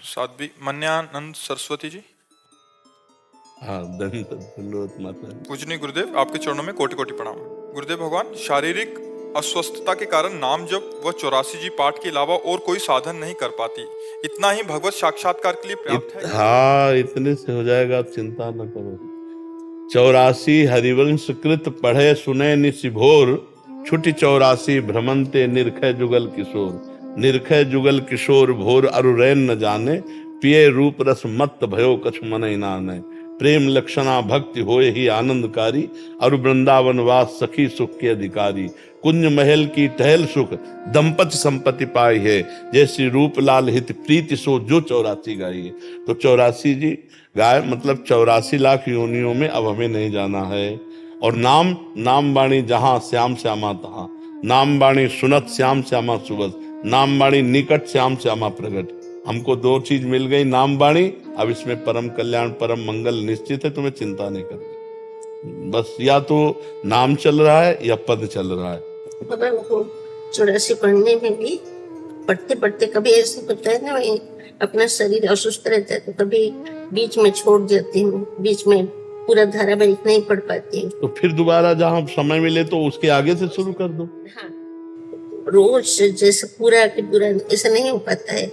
साध्वी मन्यानंद सरस्वती जी। हाँ, धन्यवाद माता। पूजनीय गुरुदेव, आपके चरणों में कोटि कोटि प्रणाम। गुरुदेव भगवान, शारीरिक अस्वस्थता के कारण नाम जप व 84 जी पाठ के अलावा और कोई साधन नहीं कर पाती, इतना ही भगवत साक्षात्कार के लिए पर्याप्त है? हाँ, इतने से हो जाएगा, आप चिंता न करो। 84 हरिवंश कृत पढ़े सुने निशिभोर, छुटी 84 भ्रमंते निरखै जुगल किशोर। निरखै जुगल किशोर भोर अरु रैन न जाने, पिए रूप रस मत्त भयो कछु मनहि नाने। प्रेम लक्षणा भक्ति होए ही आनंदकारी, अरु वृंदावन वास सखी सुख के अधिकारी। कुंज महल की टहल सुख दंपति संपत्ति पाई है, जैसी रूप लाल हित प्रीति सो जो 84 गाई है। तो 84 जी गाय मतलब 84 लाख योनियों में अब हमें नहीं जाना है। और नाम बाणी जहां श्याम श्यामा तहां, नाम बाणी सुनत श्याम श्यामा सुबस, नाम बाणी निकट श्याम श्यामा प्रगट। हमको दो चीज मिल गई, नाम बाणी, अब इसमें परम कल्याण परम मंगल निश्चित है, तुम्हें चिंता नहीं करनी। बस या तो नाम चल रहा है या पद चल रहा है। बाबा वो 84 पढ़ने में भी पढ़ते पढ़ते कभी ऐसा होता है ना, अपना शरीर असुस्थ रहता है तो कभी बीच में छोड़ देती हूँ, बीच में पूरा धारावाहिक नहीं पढ़ पाती हूँ। तो फिर दोबारा जहाँ समय मिले तो उसके आगे से शुरू कर दो। हाँ, रोज जैसे पूरा के पूरा ऐसा नहीं हो पाता है।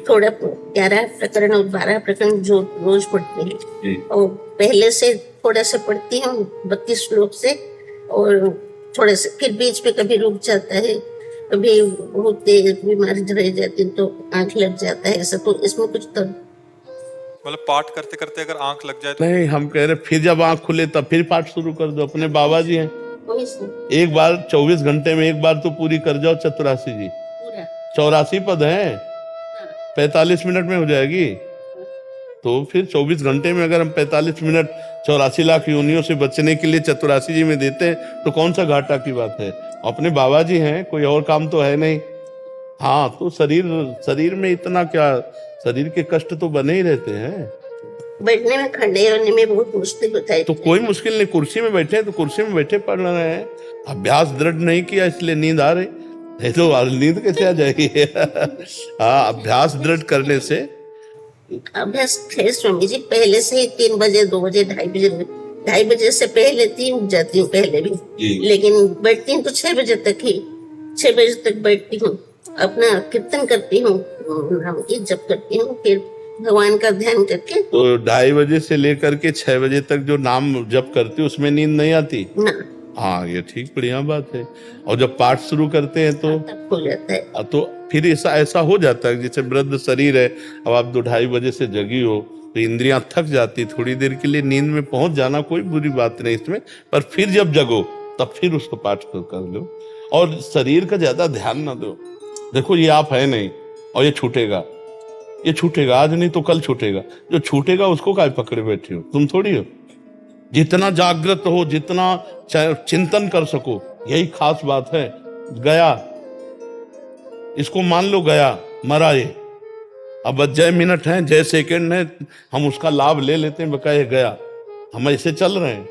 थोड़ा 11 प्रकरण और 12 प्रकरण जो रोज पढ़ती हूँ, और पहले से थोड़ा सा पढ़ती हूँ 32 श्लोक से, और थोड़ा सा फिर बीच पे कभी रुक जाता है, कभी बहुत तेज बीमारी रह जाती है तो आंख लग जाता है ऐसा। तो इसमें कुछ तो मतलब पाठ करते करते अगर आंख लग जाए तो? नहीं, हम कह रहे फिर जब आंख खुले तब फिर पाठ शुरू कर दो। अपने बाबा जी हैं, एक बार 24 घंटे में एक बार तो पूरी कर जाओ 84 जी। 84 पद हैं, 45 मिनट में हो जाएगी। तो फिर 24 घंटे में अगर हम 45 मिनट 84 लाख योनियों से बचने के लिए 84 जी में देते हैं तो कौन सा घाटा की बात है। अपने बाबा जी हैं, कोई और काम तो है नहीं। हाँ, तो शरीर में इतना क्या, शरीर के कष्ट तो बने ही रहते हैं। बैठने में खड़े होने में बहुत मुश्किल होता है। तो कोई मुश्किल नहीं, कुर्सी में बैठे तो कुर्सी में बैठे पढ़ रहे हैं। अभ्यास दृढ़ नहीं किया इसलिए नींद आ रही है, तो नींद कैसे आ जाएगी। हाँ, अभ्यास दृढ़ करने से। अभ्यास है स्वामी जी, पहले से ही 3 बजे 2 बजे 2:30 बजे से पहले उठ जाती हूँ पहले भी, लेकिन बैठती हूँ तो 6 बजे तक ही, 6 बजे तक बैठती हूँ, अपना कीर्तन करती हूँ, जप करती हूँ, फिर भगवान का ध्यान करके। तो 2:30 बजे से लेकर के 6 बजे तक जो नाम जप करते हो उसमें नींद नहीं आती ना? हाँ, ये ठीक, बढ़िया बात है। और जब पाठ शुरू करते हैं तो हो जाता है। तो फिर ऐसा हो जाता है जैसे वृद्ध शरीर है, अब आप 2-2:30 बजे से जगी हो तो इंद्रियां थक जाती, थोड़ी देर के लिए नींद में पहुंच जाना कोई बुरी बात नहीं इसमें, पर फिर जब जगो तब फिर उसको पाठ कर लो। और शरीर का ज्यादा ध्यान ना दो। देखो ये आप है नहीं और ये छूटेगा, आज नहीं तो कल छूटेगा। जो छूटेगा उसको काय पकड़े बैठे हो, तुम थोड़ी हो। जितना जागृत हो, जितना चिंतन कर सको, यही खास बात है। गया, इसको मान लो गया, मरा ये, अब जय मिनट है, जय सेकंड है, हम उसका लाभ ले लेते हैं, बकाये गया। हम ऐसे चल रहे हैं,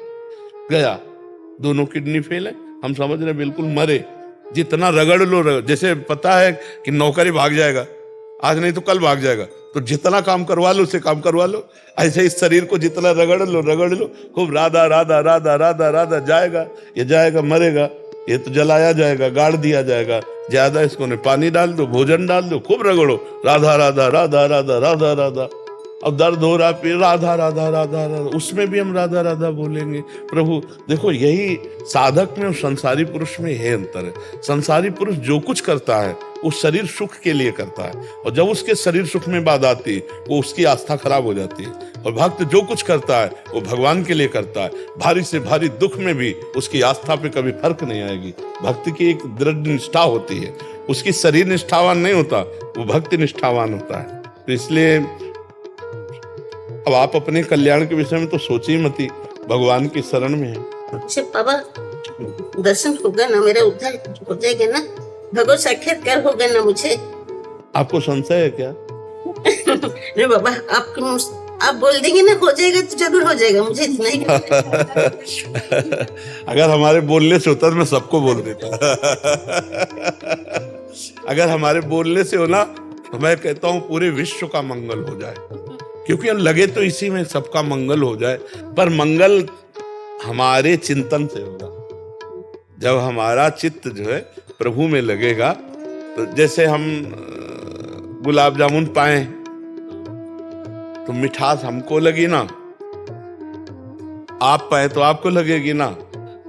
गया, दोनों किडनी फेल है, हम समझ रहे हैं बिल्कुल मरे। जितना रगड़ लो, जैसे पता है कि नौकरी भाग जाएगा, आज नहीं तो कल भाग जाएगा, तो जितना काम करवा लो उसे काम करवा लो। ऐसे इस शरीर को जितना रगड़ लो खूब, राधा राधा राधा राधा राधा, जाएगा, ये जाएगा, मरेगा, ये तो जलाया जाएगा, गाड़ दिया जाएगा। ज्यादा इसको ने पानी डाल दो, भोजन डाल दो, खूब रगड़ो, राधा राधा राधा राधा राधा राधा। अब दर्द हो रहा, फिर राधा राधा राधा राधा, उसमें भी हम राधा राधा बोलेंगे। प्रभु देखो, यही साधक में और संसारी पुरुष में यह अंतर है। संसारी पुरुष जो कुछ करता है वो शरीर सुख के लिए करता है, और जब उसके शरीर सुख में बात आती है वो उसकी आस्था खराब हो जाती है। और भक्त जो कुछ करता है वो भगवान के लिए करता है। भारी से भारी दुख में भी उसकी आस्था पे कभी फर्क नहीं आएगी। भक्ति की एक दृढ़ निष्ठा होती है, उसकी शरीर निष्ठावान नहीं होता, वो भक्ति निष्ठावान होता है। तो इसलिए अब आप अपने कल्याण के विषय में तो सोची ही मती, भगवान की शरण में है। अच्छा बाबा, दर्शन होगा ना, मेरा उद्धार हो जाएगा ना, भगवत साक्षात्कार होगा ना मुझे? आपको संशय है क्या? नहीं बाबा, आप बोल देंगे ना हो जाएगा तो जरूर हो जाएगा, मुझे इतना ही। अगर हमारे बोलने से होता तो मैं सबको बोल देता। अगर हमारे बोलने से हो ना तो मैं कहता हूं पूरे विश्व का मंगल हो जाए, क्योंकि लगे तो इसी में सबका मंगल हो जाए, पर मंगल हमारे चिंतन से होगा। जब हमारा चित्त जो है प्रभु में लगेगा, तो जैसे हम गुलाब जामुन पाए तो मिठास हमको लगी ना, आप पाए तो आपको लगेगी ना,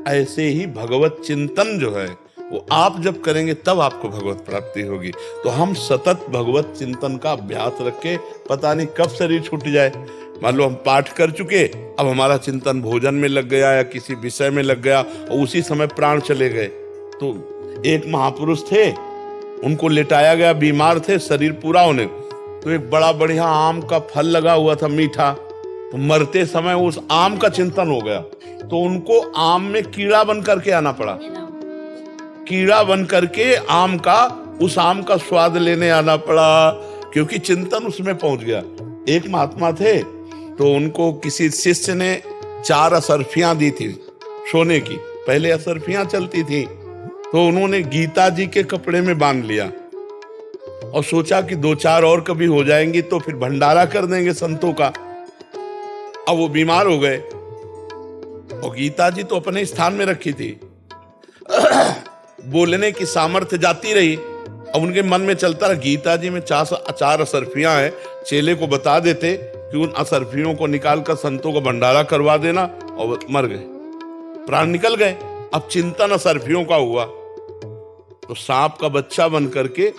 ऐसे ही भगवत चिंतन जो है वो आप जब करेंगे तब आपको भगवत प्राप्ति होगी। तो हम सतत भगवत चिंतन का अभ्यास रखें, पता नहीं कब शरीर छूट जाए। मान लो हम पाठ कर चुके, अब हमारा चिंतन भोजन में लग गया या किसी विषय में लग गया और उसी समय प्राण चले गए। तो एक महापुरुष थे, उनको लेटाया गया, बीमार थे, शरीर पूरा होने, तो एक बड़ा बढ़िया आम का फल लगा हुआ था मीठा, तो मरते समय उस आम का चिंतन हो गया, तो उनको आम में कीड़ा बन करके आना पड़ा, कीड़ा बन करके उस आम का स्वाद लेने आना पड़ा, क्योंकि चिंतन उसमें पहुंच गया। एक महात्मा थे, तो उनको किसी शिष्य ने 4 असरफियां दी थी सोने की, पहले असरफियां चलती थी, तो उन्होंने गीता जी के कपड़े में बांध लिया और सोचा कि 2-4 और कभी हो जाएंगी तो फिर भंडारा कर देंगे संतों का। अब वो बीमार हो गए और गीता जी तो अपने स्थान में रखी थी, बोलने की सामर्थ्य जाती रही। अब उनके मन में चलता रहा, गीता जी में 4 असरफियां हैं, चेले को बता देते कि उन असरफियों को निकालकर संतों को भंडारा करवा देना, और मर गए, प्राण निकल गए। अब चिंतन असरफियों का हुआ, तो सांप का बच्चा बन करके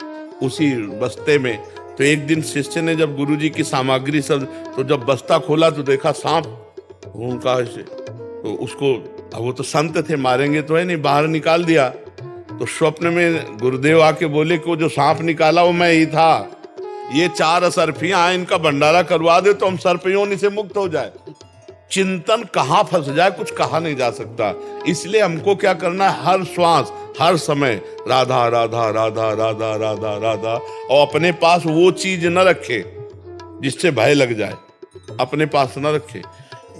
उसी बस्ते में, तो एक दिन शिष्य ने जब गुरुजी की सामग्री सब, तो जब बस्ता खोला तो देखा सांप, उनका ऐसे, तो उसको, अब वो तो संत थे, मारेंगे तो है नहीं, बाहर निकाल दिया। तो स्वप्न में गुरुदेव आके बोले कि वो जो सांप निकाला वो मैं ही था, ये 4 असरफियां हैं, इनका भंडारा करवा दे तो हम सर्पयोनि से मुक्त हो जाए। चिंतन कहाँ फंस जाए कुछ कहा नहीं जा सकता, इसलिए हमको क्या करना है, हर श्वास हर समय राधा राधा राधा राधा राधा राधा, और अपने पास वो चीज न रखे जिससे भय लग जाए, अपने पास न रखे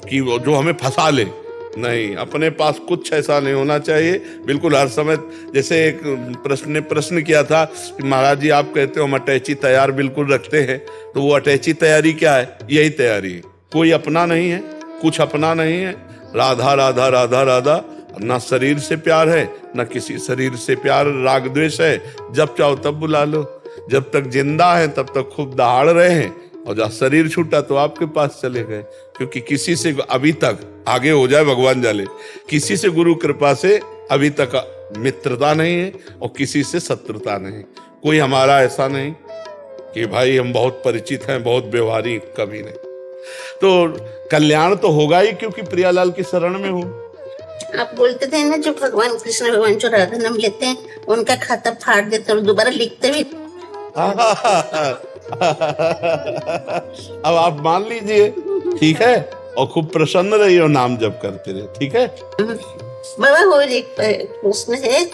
कि वो जो हमें फंसा ले, नहीं, अपने पास कुछ ऐसा नहीं होना चाहिए बिल्कुल हर समय। जैसे एक प्रश्न किया था कि महाराज जी आप कहते हो हम अटैची तैयार बिल्कुल रखते हैं, तो वो अटैची तैयारी क्या है, यही तैयारी है, कोई अपना नहीं है, कुछ अपना नहीं है, राधा राधा राधा राधा, ना शरीर से प्यार है ना किसी शरीर से प्यार, राग द्वेष है, जब चाहो तब बुला लो, जब तक जिंदा है तब तक खूब दहाड़ रहे हैं, और जब शरीर छूटा तो आपके पास चले गए, क्योंकि किसी से अभी तक, आगे हो जाए भगवान जाने, किसी से गुरु कृपा से अभी तक मित्रता नहीं है और किसी से शत्रुता नहीं, कोई हमारा ऐसा नहीं कि भाई हम बहुत परिचित हैं, बहुत व्यवहारी, कभी नहीं। तो कल्याण तो होगा ही, क्योंकि प्रियालाल की शरण में हूँ। आप बोलते थे ना, जो भगवान कृष्ण भगवान जो राधा नाम लेते हैं उनका खाता फाड़ देते और दोबारा लिखते भी। अब आप मान लीजिए, ठीक है, और खूब प्रसन्न रहिए और नाम जप करते रहे, ठीक है। बाबा हो एक प्रश्न है,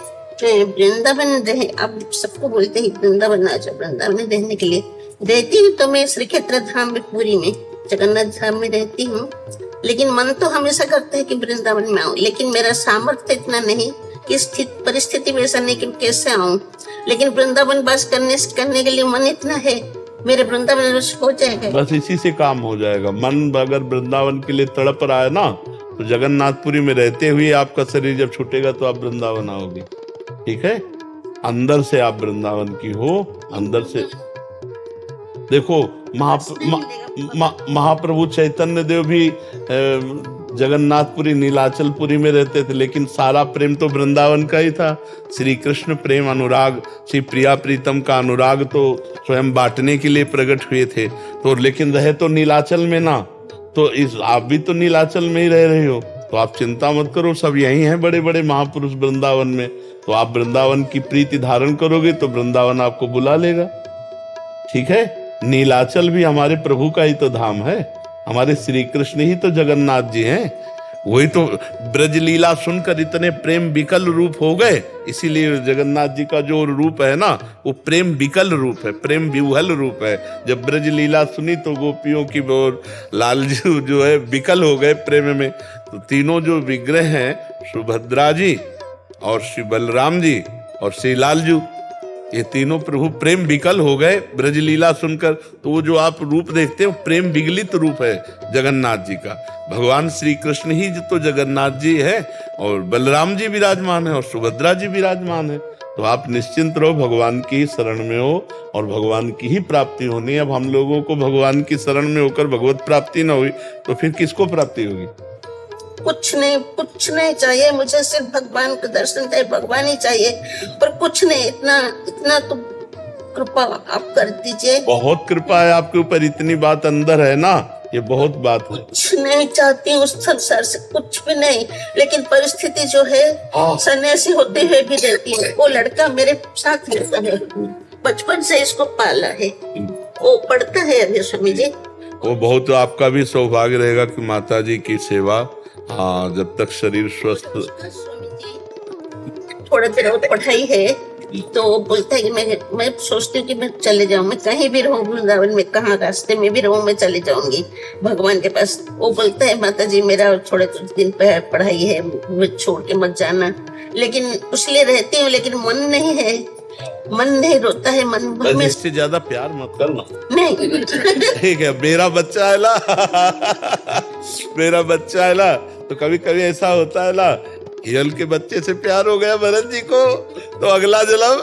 वृंदावन रहे, आप सबको बोलते हैं वृंदावन आ जाओ, वृंदावन रहने के लिए रहती हूँ, तो मैं श्री क्षेत्र धाम में, पुरी में, जगन्नाथ धाम में रहती हूँ, लेकिन मन तो हमेशा करता है कि वृंदावन में आऊं, लेकिन मेरा सामर्थ्य इतना नहीं कि परिस्थिति में ऐसा नहीं कि कैसे आऊं, लेकिन वृंदावन वास करने के लिए मन इतना है, मेरे वृंदावन हो जाएगा। बस इसी से काम हो जाएगा। मन अगर वृंदावन के लिए तड़प रहा है ना, तो जगन्नाथपुरी में रहते हुए आपका शरीर जब छूटेगा तो आप वृंदावन आओगे, ठीक है। अंदर से आप वृंदावन की हो, अंदर से देखो। महाप्रभु चैतन्य देव भी जगन्नाथपुरी नीलाचलपुरी में रहते थे, लेकिन सारा प्रेम तो वृंदावन का ही था। श्री कृष्ण प्रेम अनुराग, श्री प्रिया प्रीतम का अनुराग तो स्वयं बांटने के लिए प्रकट हुए थे, तो लेकिन रहे तो नीलाचल में ना, तो आप भी तो नीलाचल में ही रह रहे हो, तो आप चिंता मत करो, सब यही हैं बड़े बड़े महापुरुष वृंदावन में। तो आप वृंदावन की प्रीति धारण करोगे तो वृंदावन आपको बुला लेगा, ठीक है। नीलाचल भी हमारे प्रभु का ही तो धाम है, हमारे श्री कृष्ण ही तो जगन्नाथ जी हैं, वही तो ब्रज लीला सुनकर इतने प्रेम विकल रूप हो गए। इसीलिए जगन्नाथ जी का जो रूप है ना, वो प्रेम विकल रूप है, प्रेम विह्वल रूप है। जब ब्रज लीला सुनी तो गोपियों की और लालजू जो है विकल हो गए प्रेम में। तो तीनों जो विग्रह हैं, सुभद्रा जी और श्री बलराम जी और श्री लालजू, ये तीनों प्रभु प्रेम विकल हो गए ब्रजलीला सुनकर। तो वो जो आप रूप देखते हो प्रेम विगलित रूप है जगन्नाथ जी का। भगवान श्री कृष्ण ही तो जगन्नाथ जी है, और बलराम जी विराजमान है, और सुभद्रा जी विराजमान है। तो आप निश्चिंत रहो, भगवान की ही शरण में हो और भगवान की ही प्राप्ति होनी है। अब हम लोगों को भगवान की शरण में होकर भगवत प्राप्ति न हुई तो फिर किसको प्राप्ति होगी? कुछ नहीं चाहिए मुझे, सिर्फ भगवान का दर्शन चाहिए, भगवान ही चाहिए, पर कुछ नहीं। इतना तो कृपा आप कर दीजिए। बहुत कृपा है आपके ऊपर, इतनी बात अंदर है ना, ये बहुत बात है। कुछ नहीं चाहती हूँ संसार से, कुछ भी नहीं, लेकिन परिस्थिति जो है सन्यासी होते हुए भी रहती है। वो लड़का मेरे साथ रहता है, बचपन से इसको पाला है, वो पढ़ता है अभी स्वामी जी। वो बहुत आपका भी सौभाग्य रहेगा कि माता जी की सेवा, हाँ, जब तक शरीर स्वस्थ। थोड़ा देर और पढ़ाई है तो बोलता है कि मैं सोचती हूँ कि मैं चले जाऊँ, मैं कहीं भी रहूँ वृंदावन में, कहाँ रास्ते में भी रहूँ, मैं चले जाऊंगी भगवान के पास। वो बोलता है माता जी मेरा थोड़े कुछ दिन पढ़ाई है, मैं छोड़ के मत जाना। लेकिन उसलिए रहती हूँ, लेकिन मन नहीं है, मन नहीं रोता है, मन में इससे ज्यादा प्यार मत करना। नहीं ठीक है, मेरा बच्चा है ना मेरा बच्चा है ना, तो कभी कभी ऐसा होता है ना, हिरल के बच्चे से प्यार हो गया भरत जी को, तो अगला जन्म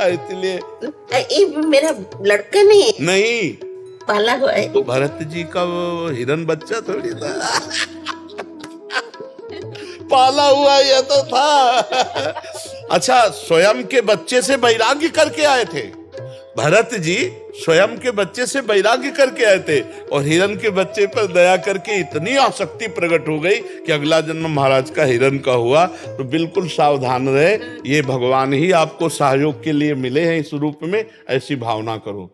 इसलिए ये मेरा लड़का नहीं पाला हुआ है। तो भरत जी का वो हिरन बच्चा थोड़ी था पाला हुआ ये तो था। अच्छा, स्वयं के बच्चे से वैराग्य करके आए थे भरत जी, स्वयं के बच्चे से वैराग्य करके आए थे, और हिरन के बच्चे पर दया करके इतनी आसक्ति प्रकट हो गई कि अगला जन्म महाराज का हिरन का हुआ। तो बिल्कुल सावधान रहे, ये भगवान ही आपको सहयोग के लिए मिले हैं इस रूप में, ऐसी भावना करो।